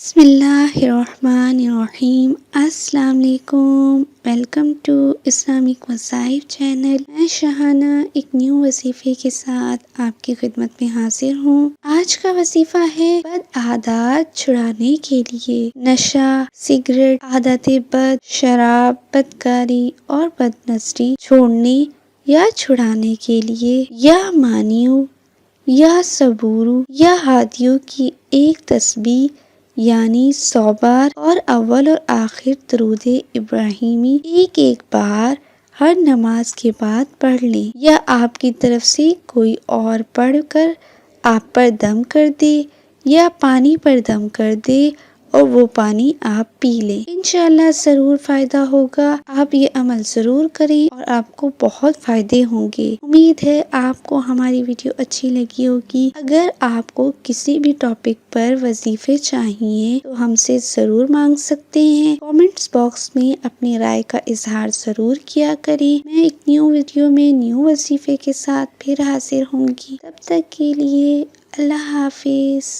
بسم اللہ الرحمن الرحیم۔ السلام علیکم، ویلکم ٹو اسلامک وظائف چینل۔ میں شہانہ ایک نیو وظیفے کے ساتھ آپ کی خدمت میں حاضر ہوں۔ آج کا وظیفہ ہے بد عادات چھڑانے کے لیے۔ نشہ، سگریٹ، عادت بد، شراب، بدکاری اور بد نظری چھوڑنے یا چھڑانے کے لیے یا مانیو یا صبورو یا ہادیوں کی ایک تسبیح یعنی 100 بار اور اول اور آخر درود ابراہیمی ایک بار ہر نماز کے بعد پڑھ لیں، یا آپ کی طرف سے کوئی اور پڑھ کر آپ پر دم کر دے یا پانی پر دم کر دے اور وہ پانی آپ پی لیں۔ انشاءاللہ ضرور فائدہ ہوگا۔ آپ یہ عمل ضرور کریں اور آپ کو بہت فائدے ہوں گے۔ امید ہے آپ کو ہماری ویڈیو اچھی لگی ہوگی۔ اگر آپ کو کسی بھی ٹاپک پر وظیفے چاہیے تو ہم سے ضرور مانگ سکتے ہیں۔ کامنٹس باکس میں اپنی رائے کا اظہار ضرور کیا کریں۔ میں ایک نیو ویڈیو میں نیو وظیفے کے ساتھ پھر حاضر ہوں گی۔ تب تک کے لیے اللہ حافظ۔